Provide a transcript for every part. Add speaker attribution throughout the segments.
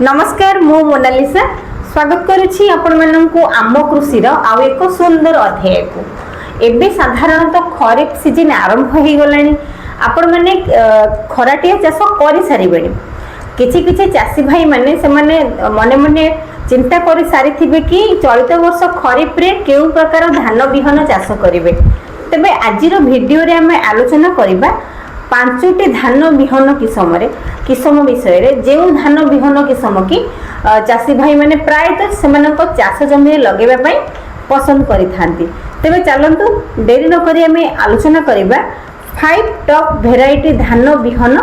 Speaker 1: नमस्कार मु मोनालिसा स्वागत करुछि आपण माननकु आम कृषिर आउ एक सुंदर अध्याय को एबे साधारणतः खरीफ सीजन आरंभ हो गलानी आपण माने खराटिया चाष करि सारिबेनी किछि किछि चासी भाई माने से माने मने मने चिंता करि सारिथिबे कि चलित वर्ष खरीफ रे केउ प्रकार धान बिहन चाष करिवे तबे आजिरो वीडियो रे हमें आलोचना करिबा पांचटी धान बिहन किसम विषय रे जो धान बिहन किसम की चाषी भाई माने प्रायतः सेमानक चाष जमी लगेबा पई पसंद करि थांती तबे चलंतु देरी न करी हमें आलोचना करिबा 5 टॉप वेराइटी धान बिहन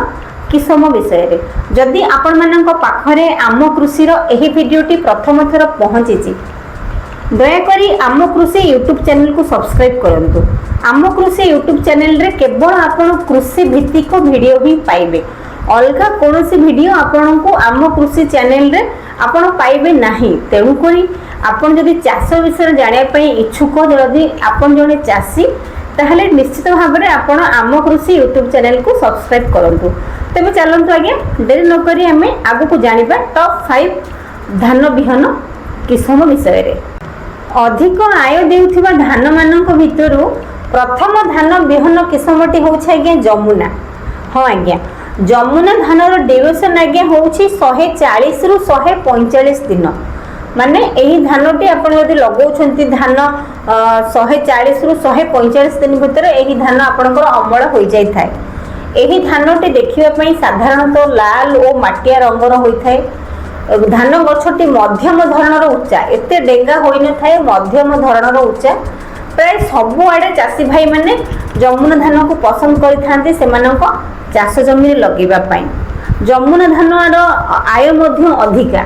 Speaker 1: किसम विषय रे जदि आपण मानक पाखरे आम कृषि रो एही वीडियोटी प्रथम थर पहुंचीची दयाकरी आम कृषि यूट्यूब चैनल को सब्सक्राइब करंतु आम कृषि यूट्यूब चैनल रे केवल आपण कृषि भित्तिक वीडियो ही पाइबे अलगा कोनोसी वीडियो आपण को आम कृषि चैनल रे आपण पाइबे नाही तेणु करी आपण जदि चाष विषय जानिया पई इच्छुक जदि आपण जने चाषी ताहले निश्चित भाव में आपण आम कृषि यूट्यूब चैनल को सब्सक्राइब करंतु तबे चलंतु आगे देरी न करी हमें आगु को जानिबा टॉप 5 धान बिहन किसम विषय रे अधिक आय देउथिबा धान मानक भितरु प्रथम धान बिहन किसमटी होउछ आज्ञा जमुना हां आज्ञा जमुना धानर ड्यूरेशन आज्ञा होउछि 140 रु 145 दिन माने एही धानटी आपण यदि लगौछंती धान 140 रु 145 दिन भितर एही धान आपनकर अमल होई जाय थाए एही धानटी देखिबा पई साधारणतः लाल ओ माटिया रंगर होई थाए धान गछटी मध्यम धरणर उच्चा एते डेंगा होई न थाए मध्यम धरणर उच्चा प्राय सबु आडे चासी भाई माने जमुना धान को पसंद करि थांती सेमानक चाष जमी लगेबा पई जमुना धानर आय मध्य अधिका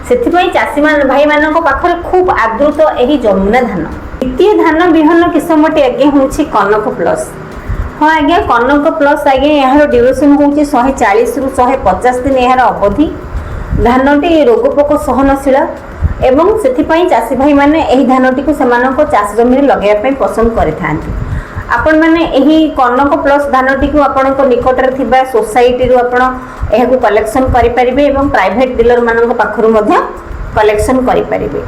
Speaker 1: सेथिपई चासी भाई मानक पाखरे खूब आदृत एही जमुना धान द्वितीय धान बिहन किसमटी आगे होछि कनक प्लस हां आगे कनक प्लस आगे यार ड्यूरेशन होछि 140 रु 150 दिन यार अवधि धानटी रोगपोक सहनशील एवं सेथिपई चासी भाई माने एही धानटी को सेमानक चाष जमी लगेबा पई पसंद करिथांती आपण माने एही कनक प्लस धानटी को आपनक निकट रे थिबा सोसाइटी रु आपण एहाकु कलेक्शन करि परिबे एवं प्राइवेट डीलर मानक पाखरु मध्य कलेक्शन करि परिबे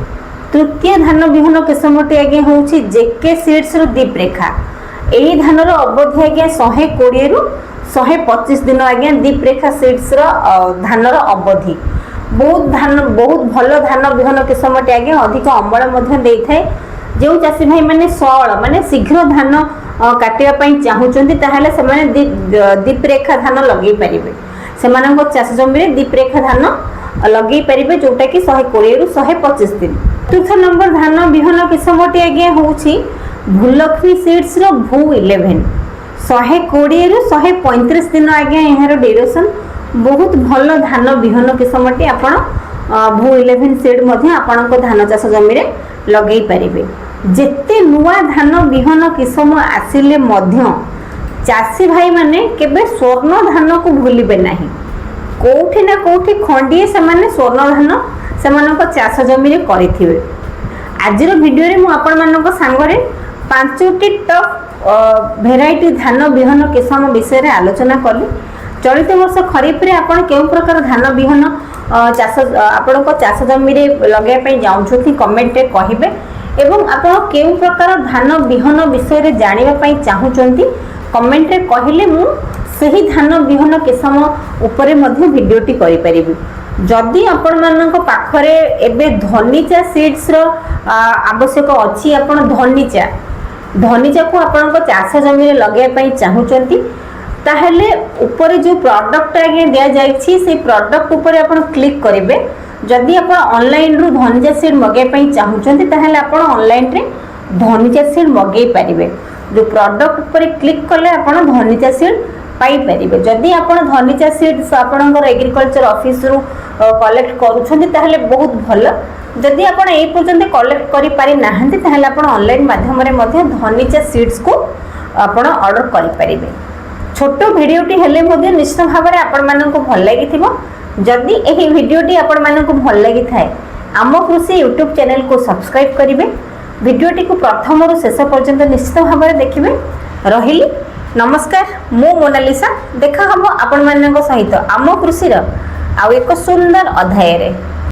Speaker 1: तृतीय धान बिहन किसमटी आगे होउछि जेके सीड्स रु दीप रेखा एही धानर अवधि आगे 120 रु 125 दिन आगे दीप रेखा सीड्स रो धानर अवधि बहुत भल धान बिहन किसमटी आगे अधिक अमल मध्य देई थाए जो चासी भाई माने सळ माने शीघ्र धान काटिया पई चाहुचंती ताहाले से माने दीप रेखा धान लगेई परिबे सेमानक चाष जमी रे दीप रेखा धान लगेई परिबे जोटा कि 120 रु 125 दिन चतुर्थ नंबर धान बिहन किसमटी आगे होउछि भूलक्ष्मी सीड्स रो भू 11 120 रु 135 दिन आगे एहार ड्यूरेशन बहुत भल धान बिहन किसमटी आपण भू 11 सीड मध्ये आपणक धान चाष जमी रे लगेई परिबे जेते नुआ धान बिहन किसम आसिले मध्य चासी भाई माने केबे स्वर्ण धान को भूलिबे नाही कोठी ना कोठी खंडिए से माने स्वर्ण धान सेमानक चाष जमी रे करिथिबे आजिरो वीडियो रे मु आपण मानक संगरे पांचटी टॉप वेराइटी धान बिहन किसम विषय रे आलोचना करली चलित वर्ष खरीफ रे आपण केउ प्रकार धान बिहन चाष आपनक चाष जमी रे लगे पई जाउछथि कमेंट रे कहिबे एवं आपण केउ प्रकार धान बिहन विषय रे जानिबा पई चाहुचंती कमेंट रे कहिले मु सही धान बिहन किसम ऊपर मध्ये वीडियोटी करि परिबी जदि आपण मानक पाखरे एबे धनिचा सीड्स रो आवश्यक अछि आपण धनिचा को आपनक चाष जमी रे लगे पई चाहुचंती ताहले ऊपर जो प्रोडक्ट आगे दिया जायछि से प्रोडक्ट ऊपर आपण क्लिक करिवे जदि आपण ऑनलाइन रु धनिचा सीड मगे पई चाहुचंती ताहले आपण ऑनलाइन रे धनिचा सीड मगे परिबे जो प्रोडक्ट ऊपर क्लिक कले आपण धनिचा सीड पाई परिबे जदि आपण धनिचा सीड आपणकर एग्रीकल्चर ऑफिस रु कलेक्ट करूछंती ताहले बहुत भलो जदि आपण ए पर्यंत कलेक्ट करि पारि नाहंती ताहले आपण ऑनलाइन माध्यम रे मध्ये धनिचा सीड्स को आपण ऑर्डर करि परिबे छोटो वीडियोटी हेले मध्ये निश्चित भाव में आपण मानक भल लागिथिबो जदि एही वीडियोटी आपण मानक भल लागि थाए आम कृषि यूट्यूब चैनल को सब्सक्राइब करिवे वीडियोटी को प्रथम रु शेष पर्यंत निश्चित भाव में देखिबे रहिली नमस्कार मु मोनालिसा देखा हम आपण मानक सहित आम कृषि ଆଉ ଏକ ସୁନ୍ଦର ଅଧ୍ୟାୟରେ।